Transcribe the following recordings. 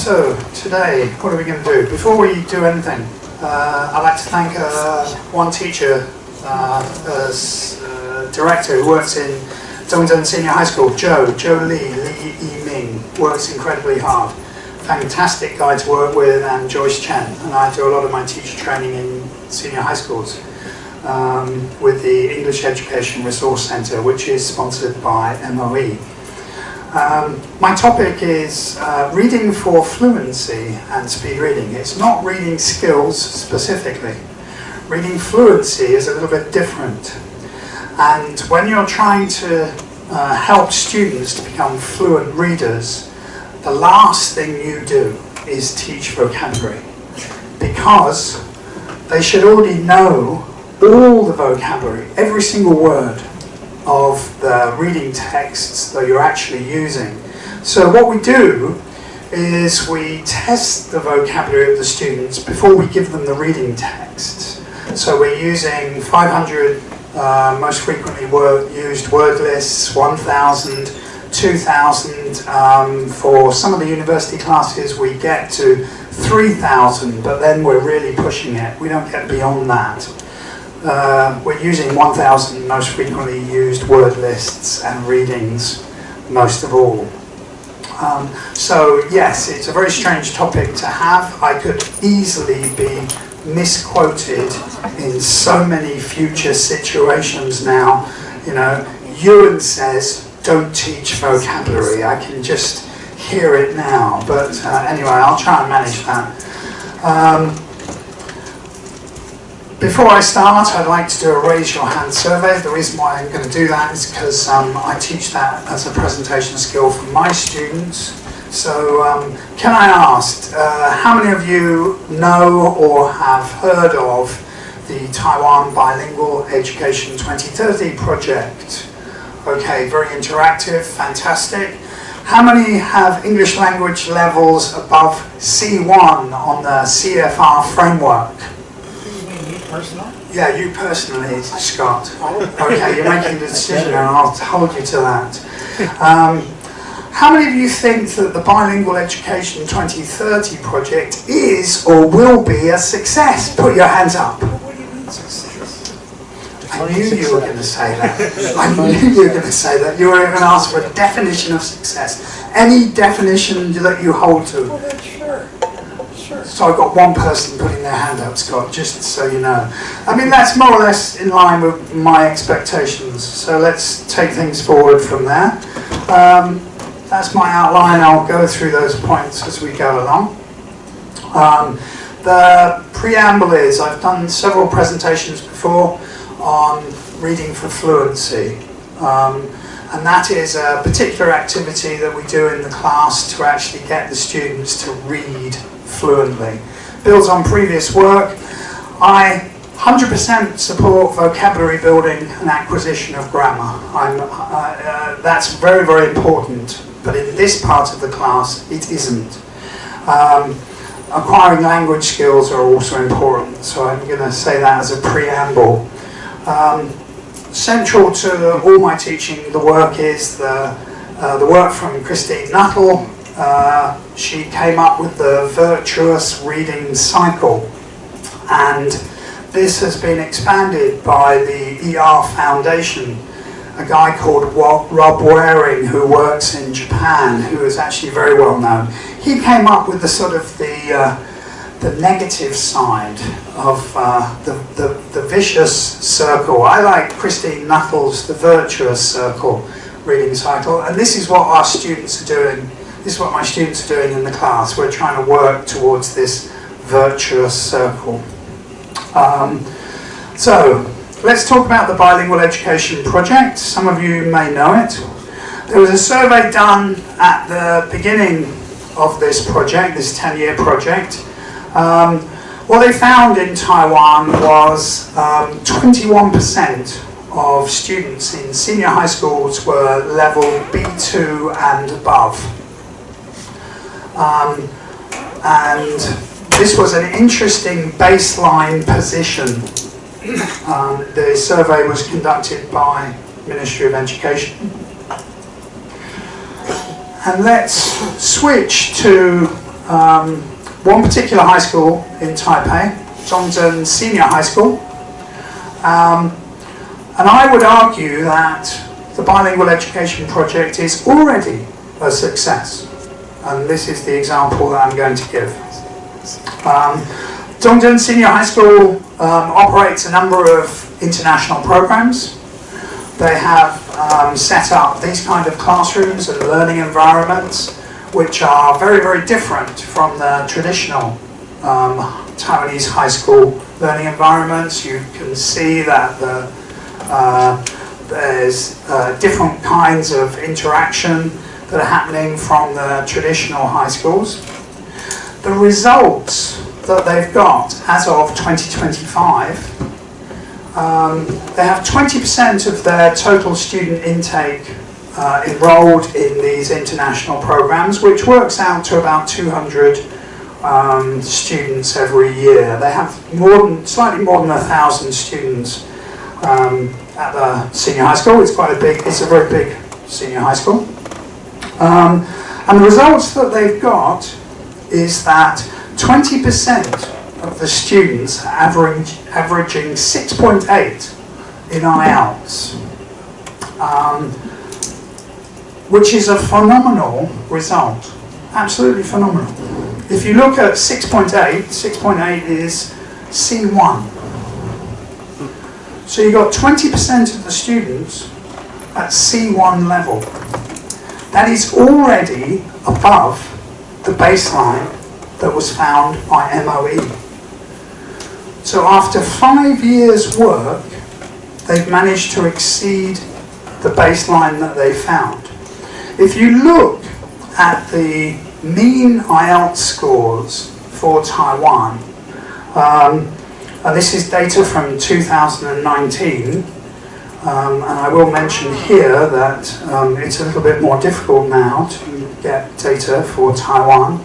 So, today, what are we going to do? Before we do anything, I'd like to thank one teacher, director who works in Dongzhen Senior High School, Joe Lee E. Ming, works incredibly hard. Fantastic guy to work with, and Joyce Chen. And I do a lot of my teacher training in senior high schools with the English Education Resource Centre, which is sponsored by MOE. My topic is reading for fluency and speed reading. It's not reading skills specifically. Reading fluency is a little bit different. And when you're trying to help students to become fluent readers, the last thing you do is teach vocabulary, because they should already know all the vocabulary, every single word of the reading texts that you're actually using. So what we do is we test the vocabulary of the students before we give them the reading texts. So we're using 500 most frequently used word lists, 1,000, 2,000. For some of the university classes we get to 3,000, but then we're really pushing it. We don't get beyond that. We're using 1,000 most frequently used word lists and readings most of all. So yes, it's a very strange topic to have. I could easily be misquoted in so many future situations now. You know, Ewan says, don't teach vocabulary. I can just hear it now. But anyway, I'll try and manage that. Before I start, I'd like to do a raise your hand survey. The reason why I'm going to do that is because I teach that as a presentation skill for my students. So can I ask, how many of you know or have heard of the Taiwan Bilingual Education 2030 project? Okay, very interactive, fantastic. How many have English language levels above C1 on the CFR framework? Personal? Yeah, you personally, Scott. Okay, you're making the decision and I'll hold you to that. How many of you think that the Bilingual Education 2030 project is or will be a success? Put your hands up. What do you mean success? I knew you were going to say that. I knew you were going to say that. You were going to ask for a definition of success. Any definition that you hold to. Well, then sure. So I've got one person putting their hand up, Scott, just so you know. I mean, that's more or less in line with my expectations. So let's take things forward from there. That's my outline. I'll go through those points as we go along. The preamble is, I've done several presentations before on reading for fluency. And that is a particular activity that we do in the class to actually get the students to read fluently. Builds on previous work. I 100% support vocabulary building and acquisition of grammar. That's very, very important, but in this part of the class it isn't. Acquiring language skills are also important, so I'm going to say that as a preamble. Central to all my teaching, the work is the work from Christine Nuttall. She came up with the virtuous reading cycle, and this has been expanded by the ER Foundation, a guy called Rob Waring who works in Japan, who is actually very well known. He came up with the sort of the negative side of the vicious circle. I like Christine Nuttall's The Virtuous Circle reading cycle, and this is what our students are doing. This is what my students are doing in the class. We're trying to work towards this virtuous circle. So, let's talk about the Bilingual Education Project. Some of you may know it. There was a survey done at the beginning of this project, this 10-year project. What they found in Taiwan was 21% of students in senior high schools were level B2 and above. And this was an interesting baseline position. The survey was conducted by Ministry of Education. And let's switch to one particular high school in Taipei, Zhongzhen Senior High School. And I would argue that the bilingual education project is already a success. And this is the example that I'm going to give. Zhongzhen Senior High School operates a number of international programs. They have set up these kind of classrooms and learning environments which are very, very different from the traditional Taiwanese high school learning environments. You can see that there's different kinds of interaction that are happening from the traditional high schools. The results that they've got as of 2025, they have 20% of their total student intake enrolled in these international programs, which works out to about 200 students every year. They have slightly more than 1,000 students at the senior high school. It's a very big senior high school. And the results that they've got is that 20% of the students are averaging 6.8 in IELTS, which is a phenomenal result, absolutely phenomenal. If you look at 6.8 is C1. So you've got 20% of the students at C1 level. That is already above the baseline that was found by MOE. So after 5 years' work, they've managed to exceed the baseline that they found. If you look at the mean IELTS scores for Taiwan, this is data from 2019, and I will mention here that it's a little bit more difficult now to get data for Taiwan,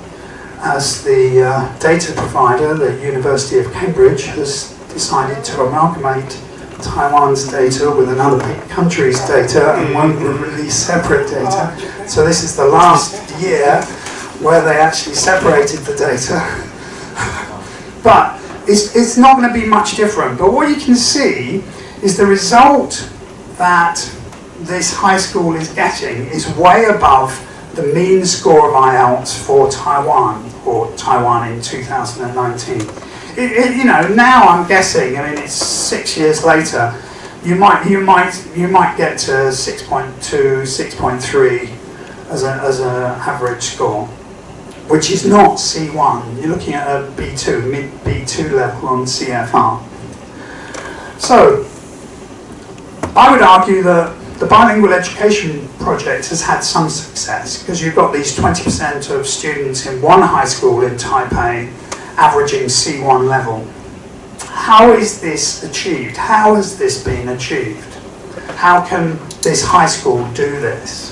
as the data provider, the University of Cambridge, has decided to amalgamate Taiwan's data with another country's data and won't release separate data. So this is the last year where they actually separated the data. But it's not going to be much different. But what you can see is the result that this high school is getting is way above the mean score of IELTS for Taiwan, or Taiwan in 2019. Now I'm guessing, I mean, it's 6 years later, you might get to 6.2, 6.3 as an average score, which is not C1. You're looking at a B2, mid B2 level on CFR. So I would argue that the bilingual education project has had some success, because you've got these 20% of students in one high school in Taipei averaging C1 level. How is this achieved? How has this been achieved? How can this high school do this?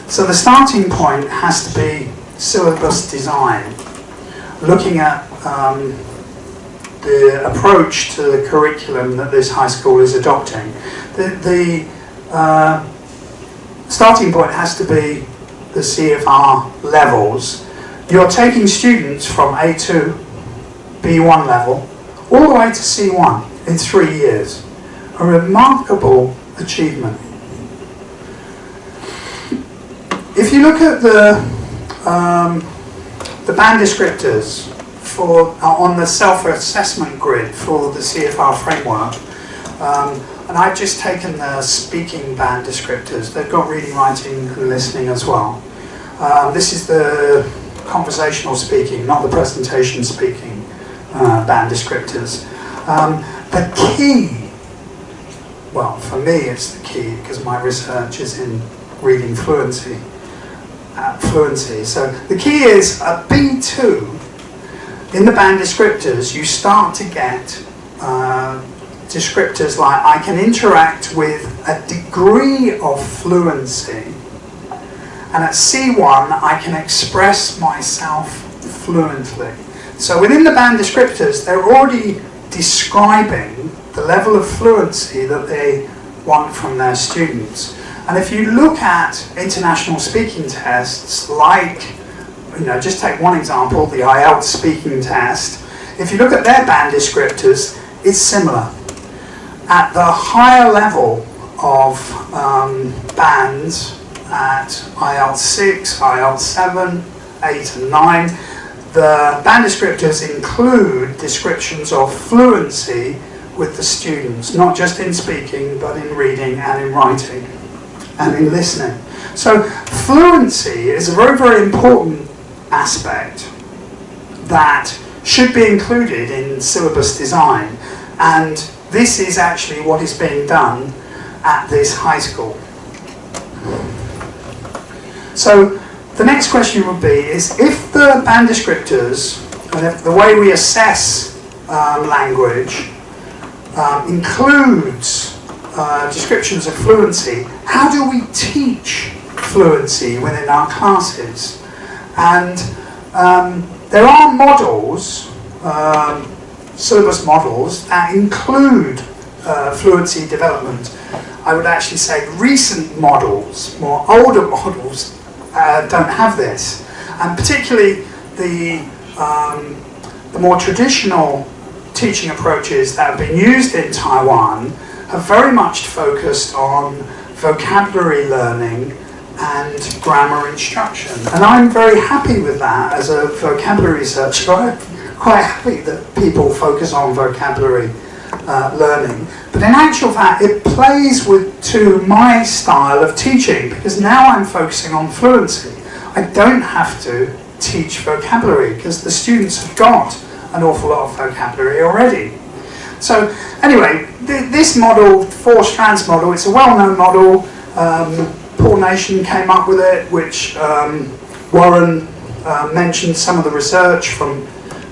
So the starting point has to be syllabus design, looking at the approach to the curriculum that this high school is adopting. The starting point has to be the CFR levels. You're taking students from A2, B1 level, all the way to C1 in 3 years. A remarkable achievement. If you look at the band descriptors on the self-assessment grid for the CFR framework, and I've just taken the speaking band descriptors. They've got reading, writing, and listening as well. This is the conversational speaking, not the presentation speaking band descriptors. The key, well, for me it's the key because my research is in reading fluency. So the key is at B2, in the band descriptors, you start to get descriptors like I can interact with a degree of fluency, and at C1 I can express myself fluently. So within the band descriptors, they're already describing the level of fluency that they want from their students. And if you look at international speaking tests like just take one example, the IELTS speaking test. If you look at their band descriptors, it's similar. At the higher level of bands, at IELTS 6, IELTS 7, 8 and 9, the band descriptors include descriptions of fluency with the students, not just in speaking, but in reading and in writing and in listening. So fluency is a very, very important aspect that should be included in syllabus design, and this is actually what is being done at this high school. So the next question would be is if the band descriptors and if the way we assess language includes descriptions of fluency, how do we teach fluency within our classes? And there are models, syllabus models, that include fluency development. I would actually say recent models, more older models, don't have this. And particularly the more traditional teaching approaches that have been used in Taiwan have very much focused on vocabulary learning and grammar instruction. And I'm very happy with that as a vocabulary researcher. I'm quite happy that people focus on vocabulary learning. But in actual fact, it plays to my style of teaching, because now I'm focusing on fluency. I don't have to teach vocabulary because the students have got an awful lot of vocabulary already. So anyway, this model, 4 strands model, it's a well-known model. Paul Nation came up with it, which Warren mentioned some of the research from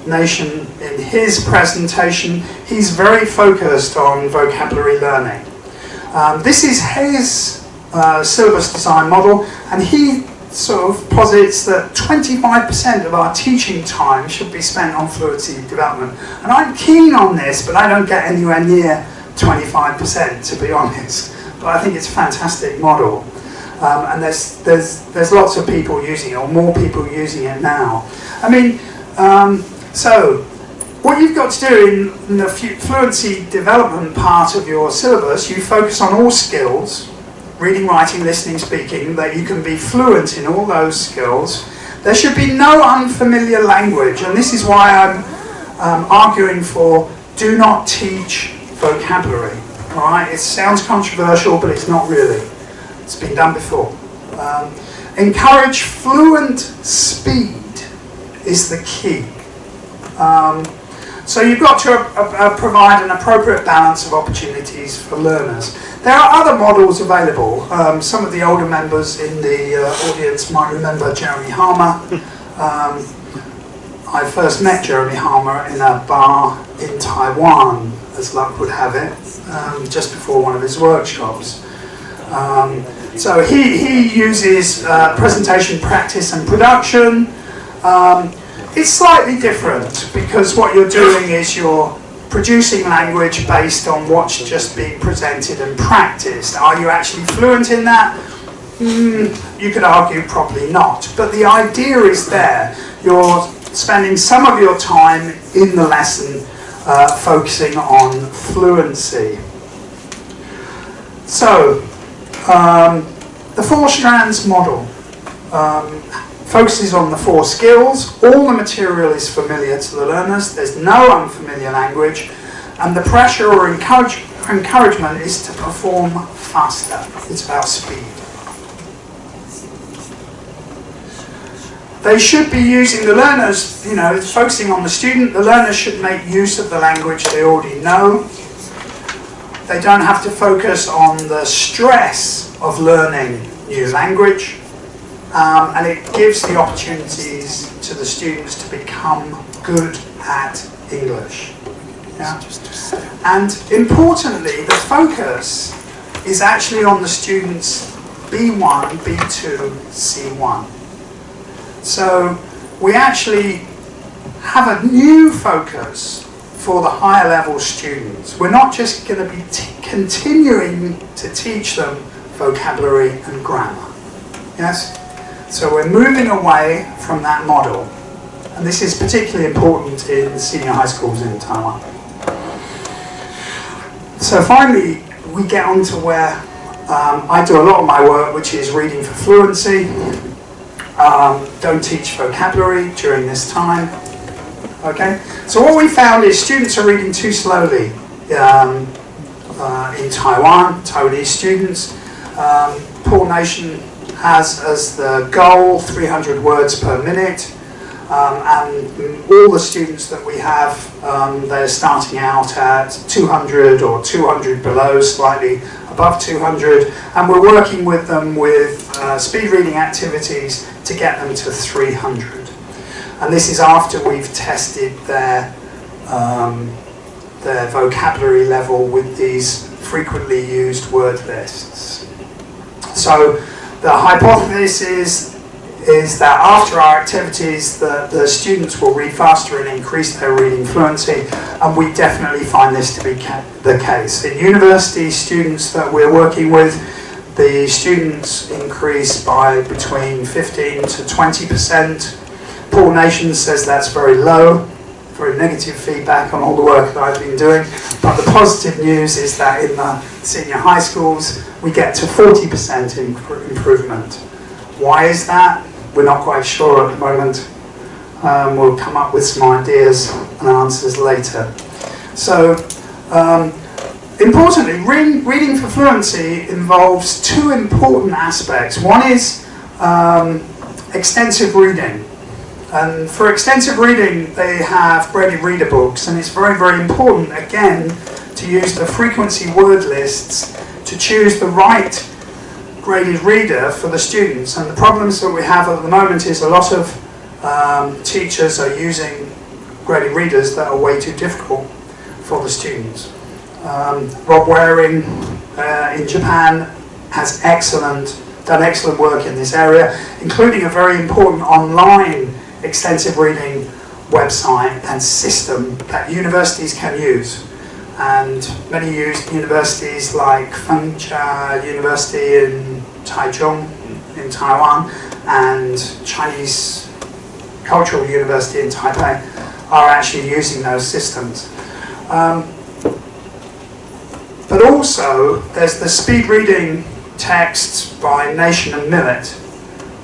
Nation in his presentation. He's very focused on vocabulary learning. This is his syllabus design model, and he sort of posits that 25% of our teaching time should be spent on fluency development. And I'm keen on this, but I don't get anywhere near 25%, to be honest. But I think it's a fantastic model. And there's lots of people using it, or more people using it now. I mean, so what you've got to do in the fluency development part of your syllabus, you focus on all skills, reading, writing, listening, speaking, that you can be fluent in all those skills. There should be no unfamiliar language, and this is why I'm arguing for do not teach vocabulary. All right, it sounds controversial, but it's not really. It's been done before. Encourage fluent speed is the key. So you've got to provide an appropriate balance of opportunities for learners. There are other models available. Some of the older members in the audience might remember Jeremy Harmer. I first met Jeremy Harmer in a bar in Taiwan, as luck would have it, just before one of his workshops. So he uses presentation, practice and production. It's slightly different because what you're doing is you're producing language based on what's just being presented and practiced. Are you actually fluent in that? You could argue probably not. But the idea is there. You're spending some of your time in the lesson focusing on fluency. So, the 4 strands model focuses on the 4 skills. All the material is familiar to the learners. There's no unfamiliar language. And the pressure or encouragement is to perform faster. It's about speed. They should be using the learners, it's focusing on the student. The learners should make use of the language they already know. They don't have to focus on the stress of learning new language. And it gives the opportunities to the students to become good at English. Yeah? And importantly, the focus is actually on the students B1, B2, C1. So we actually have a new focus for the higher level students. We're not just going to be continuing to teach them vocabulary and grammar. Yes? So we're moving away from that model. And this is particularly important in senior high schools in Taiwan. So finally, we get on to where I do a lot of my work, which is reading for fluency. Don't teach vocabulary during this time. Okay? So what we found is students are reading too slowly in Taiwan, Taiwanese students. Quinn and Nation has as the goal 300 words per minute. And all the students that we have, they're starting out at 200 or 200 below, slightly above 200, and we're working with them with speed reading activities to get them to 300. And this is after we've tested their vocabulary level with these frequently used word lists. So the hypothesis is that after our activities, the students will read faster and increase their reading fluency, and we definitely find this to be the case. In university students that we're working with, the students increase by between 15 to 20%. Quinn and Nation says that's very low, very negative feedback on all the work that I've been doing, but the positive news is that in the senior high schools, we get to 40% improvement. Why is that? We're not quite sure at the moment. We'll come up with some ideas and answers later. So, importantly, reading for fluency involves two important aspects. One is extensive reading. And for extensive reading, they have graded reader books, and it's very, very important, again, to use the frequency word lists to choose the right graded reader for the students. And the problems that we have at the moment is a lot of teachers are using graded readers that are way too difficult for the students. Rob Waring in Japan has done excellent work in this area, including a very important online extensive reading website and system that universities can use. And many universities like Fluency University in Taichung in Taiwan and Chinese Cultural University in Taipei are actually using those systems. But also there's the speed reading texts by Nation and Millet,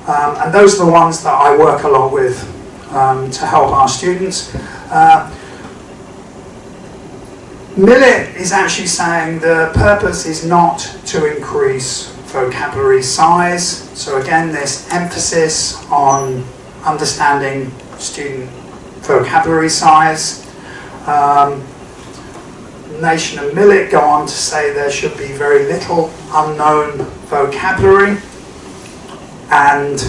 and those are the ones that I work a lot with to help our students. Millet is actually saying the purpose is not to increase vocabulary size. So again, this emphasis on understanding student vocabulary size. Nation and Millet go on to say there should be very little unknown vocabulary. And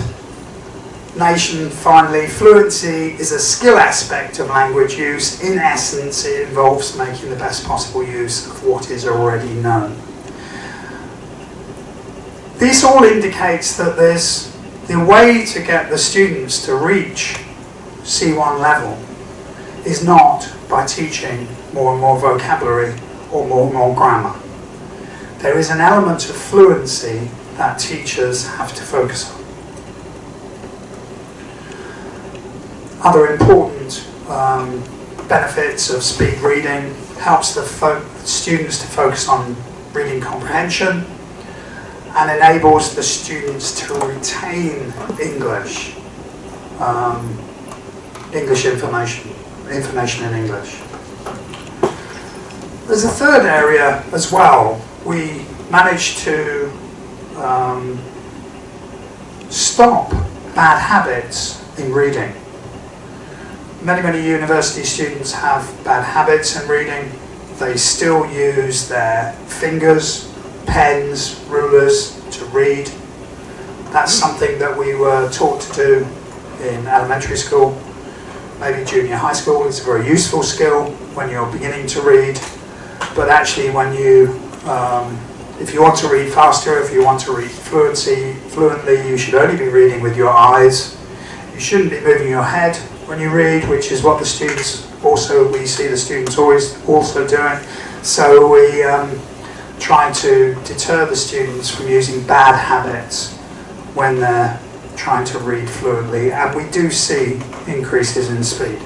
Nation, finally, fluency is a skill aspect of language use. In essence, it involves making the best possible use of what is already known. This all indicates that there's the way to get the students to reach C1 level is not by teaching more and more vocabulary or more and more grammar. There is an element of fluency that teachers have to focus on. Other important benefits of speed reading helps the students to focus on reading comprehension and enables the students to retain English, information in English. There's a third area as well. We managed to stop bad habits in reading. Many university students have bad habits in reading. They still use their fingers, pens, rulers to read. That's something that we were taught to do in elementary school, maybe junior high school. It's a very useful skill when you're beginning to read. But actually when you, if you want to read faster, if you want to read fluently, you should only be reading with your eyes. You shouldn't be moving your head when you read, which is what the students we see the students always also doing. So we try to deter the students from using bad habits when they're trying to read fluently, and we do see increases in speed.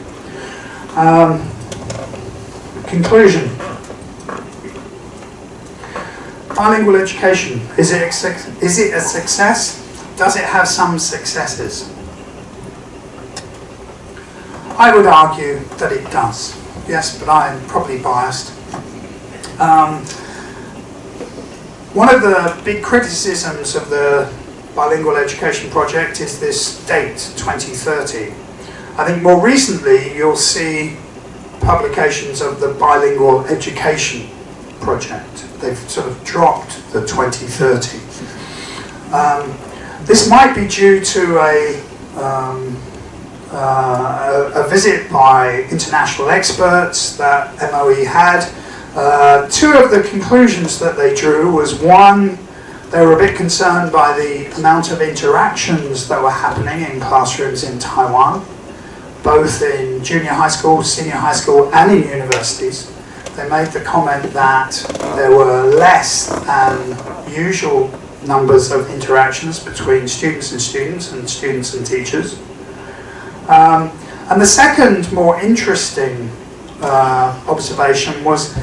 Conclusion. Bilingual education, is it a success? Does it have some successes? I would argue that it does. Yes, but I'm probably biased. One of the big criticisms of the bilingual education project is this date, 2030. I think more recently you'll see publications of the bilingual education project. They've sort of dropped the 2030. This might be due to a visit by international experts that MOE had. Two of the conclusions that they drew was, one, they were a bit concerned by the amount of interactions that were happening in classrooms in Taiwan, both in junior high school, senior high school, and in universities. They made the comment that there were less than usual numbers of interactions between students and students and students and teachers. And the second, more interesting observation was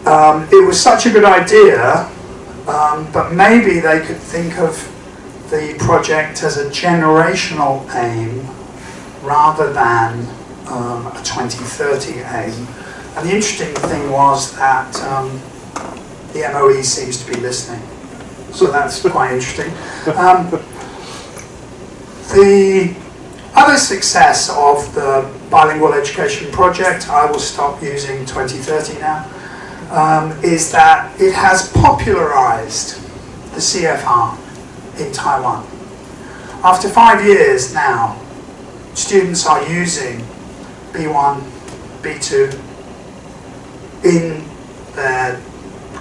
it was such a good idea, but maybe they could think of the project as a generational aim rather than a 2030 aim. And the interesting thing was that the MOE seems to be listening. So that's quite interesting. The other success of the bilingual education project, I will stop using 2030 now, is that it has popularized the CFR in Taiwan. After 5 years now, students are using B1, B2 in their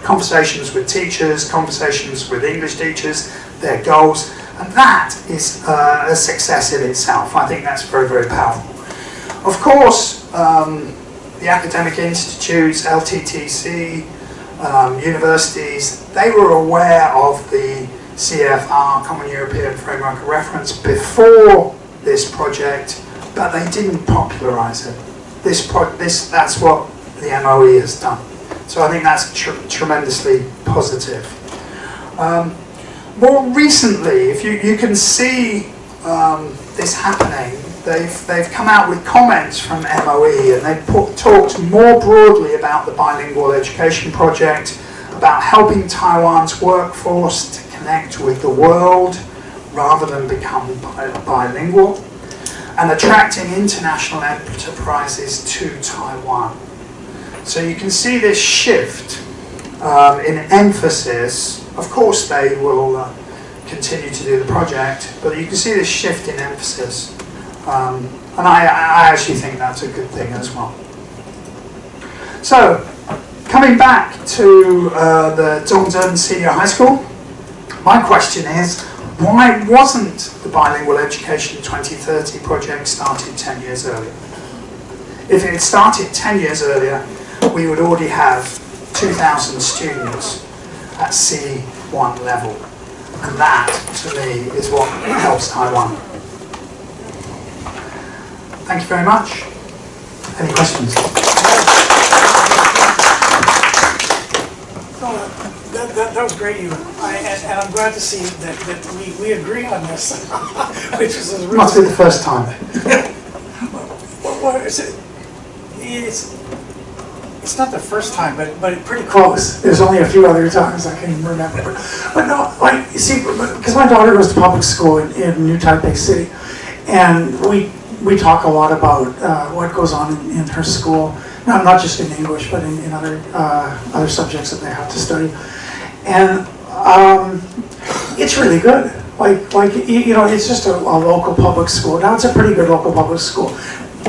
conversations with teachers, conversations with English teachers, their goals, and that is a success in itself. I think that's very, very powerful. Of course, the academic institutes, LTTC, universities, they were aware of the CFR, Common European Framework of Reference, before this project, but they didn't popularize it. That's what the MOE has done. So I think that's tremendously positive. More recently, if you can see this happening, they've come out with comments from MOE, and they've talked more broadly about the bilingual education project, about helping Taiwan's workforce to connect with the world rather than become bilingual, and attracting international enterprises to Taiwan. So you can see this shift in emphasis. Of course they will continue to do the project, but you can see this shift in emphasis. And I actually think that's a good thing as well. So, coming back to the Zhongzhen Senior High School, my question is, why wasn't the Bilingual Education 2030 project started 10 years earlier? If it had started 10 years earlier, we would already have 2,000 students at C1 level. And that, to me, is what helps Taiwan. Thank you very much. Any questions? That was great, Ewan. And I'm glad to see that we agree on this, which is a really... Must be the first time. What is it? It's not the first time, but pretty close. There's only a few other times I can remember. But no, like, you see, because my daughter goes to public school in New Taipei City, and we talk a lot about what goes on in her school. Not just in English, but in other subjects that they have to study. And it's really good. Like you know, it's just a local public school. Now it's a pretty good local public school.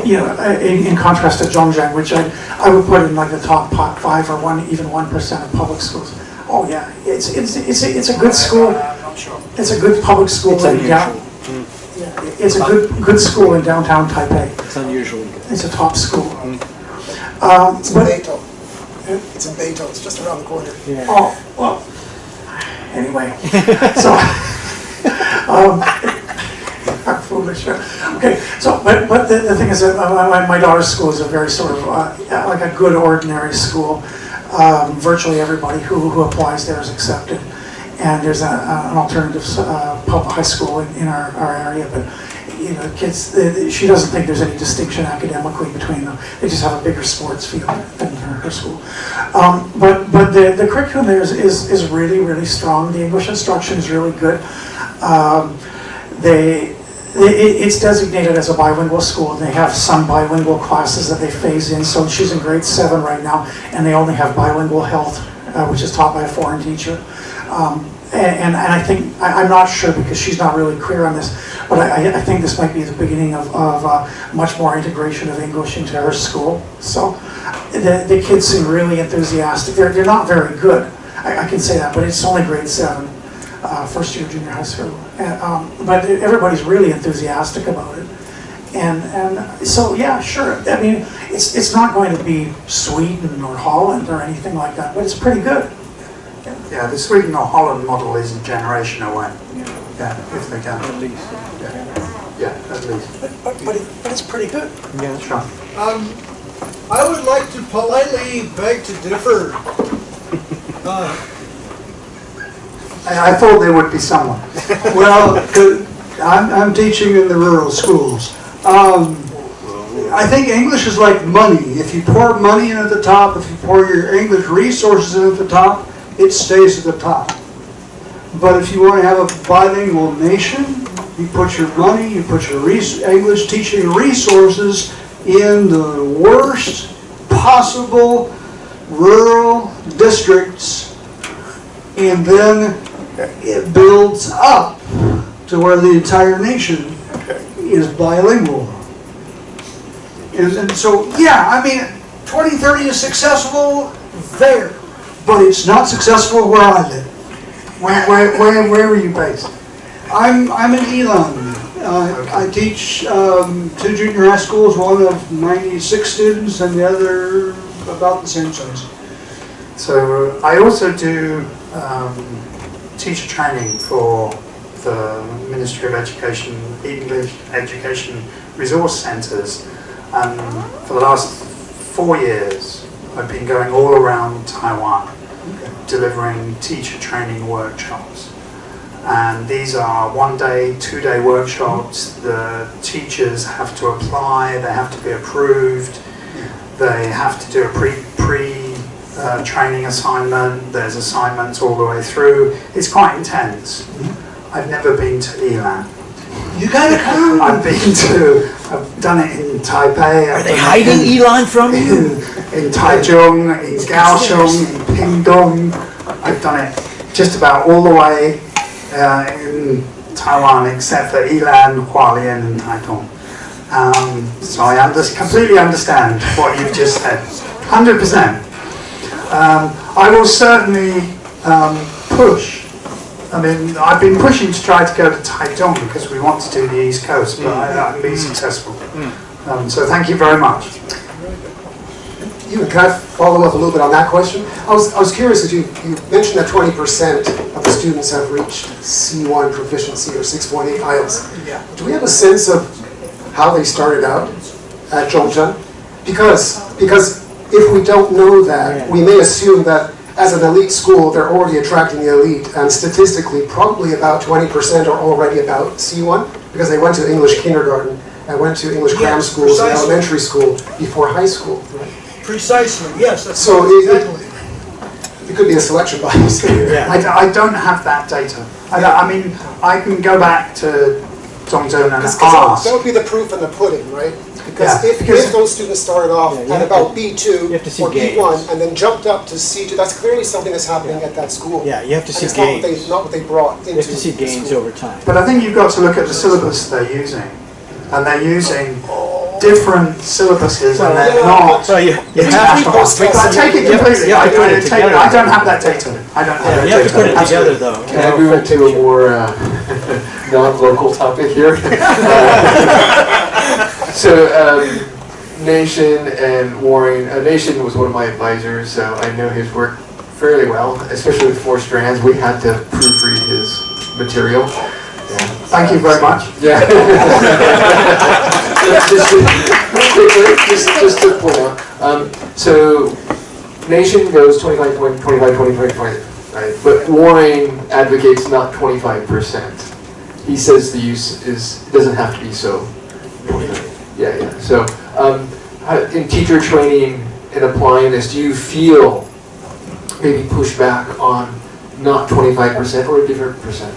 You know, in contrast to Zhongzhen, which I would put in like the top 5 or even 1% of public schools. Oh yeah, it's a good school. I'm not sure. It's a good public school. It's unusual. It's a good school in downtown Taipei. It's unusually good. It's a top school. It's in Beito. It's in Beito. It's just around the corner. Yeah. Oh, well, anyway. So, English. Okay, so, but the thing is that my daughter's school is a very sort of, like a good ordinary school. Virtually everybody who applies there is accepted. And there's an alternative high school in our area, but you know, kids, she doesn't think there's any distinction academically between them. They just have a bigger sports field than her school. But the curriculum there is really, really strong. The English instruction is really good. It's designated as a bilingual school, and they have some bilingual classes that they phase in. So she's in grade 7 right now, and they only have bilingual health, which is taught by a foreign teacher. And I think, I'm not sure because she's not really clear on this, but I think this might be the beginning of much more integration of English into her school. So the kids seem really enthusiastic. They're not very good, I can say that, but it's only grade 7, first year junior high school. But everybody's really enthusiastic about it. And so, yeah, sure. I mean, it's not going to be Sweden or Holland or anything like that, but it's pretty good. Yeah, the Sweden or Holland model is a generation away. Yeah, if they can. At least. Yeah, at least. But it's pretty good. Yeah, sure. I would like to politely beg to differ. I thought there would be someone. Well, I'm teaching in the rural schools. I think English is like money. If you pour money in at the top, if you pour your English resources in at the top, it stays at the top. But if you want to have a bilingual nation, you put your money, you put your English teaching resources in the worst possible rural districts, and then it builds up to where the entire nation is bilingual. And so, yeah, I mean, 2030 is successful there, but it's not successful where I live. Where are you based? I'm in Elan. I teach 2 junior high schools, one of 96 students and the other about the same size. So I also do teacher training for the Ministry of Education, English Education Resource Centres. And for the last 4 years, I've been going all around Taiwan, delivering teacher training workshops. And these are 1-day, 2-day workshops. The teachers have to apply, they have to be approved, they have to do a pre-training assignment, there's assignments all the way through. It's quite intense. I've never been to Elan. You gotta come! I've done it in Taipei. Are they hiding Elon from you? In Taichung, in Kaohsiung, in Pingdong. I've done it just about all the way in Taiwan except for Ilan, Hualien and Taitung. So I completely understand what you've just said. 100%. I will certainly push. I mean, I've been pushing to try to go to Taitung because we want to do the East Coast, but I haven't been successful. So thank you very much. Ewan, can I follow up a little bit on that question? I was curious that you mentioned that 20% of the students have reached C1 proficiency or 6.8 IELTS. Yeah. Do we have a sense of how they started out at Zhongzhen? Because if we don't know that, we may assume that as an elite school, they're already attracting the elite, and statistically, probably about 20% are already about C1 because they went to English kindergarten and went to English cram schools and elementary school before high school. Right? Precisely, yes. That's So exactly. it could be a selection bias. I don't have that data. I mean, I can go back to Zhongzhen and ask. That would be the proof in the pudding, right? Because if those students started off at about B2 or B1 and then jumped up to C2, that's clearly something that's happening at that school. Yeah, you have to see it's gains. not what they brought into You have to see the gains school. over time. But I think you've got to look at the syllabus they're using. And they're using different syllabuses and they're not So you have international. I take it completely. Yeah, I put it together. don't have that data. I don't have that you have to put it data. together though. Can I move into a more non-local topic here? So, Nation and Warren. Nation was one of my advisors, so I know his work fairly well, especially with 4 strands. We had to proofread his material. Yeah. Thank you very much. Yeah. just to point out. So, Nation goes 25, 20, 25, 20, 20, 20, right? But Warren advocates not 25%. He says the use doesn't have to be so. Yeah. So, in teacher training and applying this, do you feel maybe pushback on not 25% or a different percent?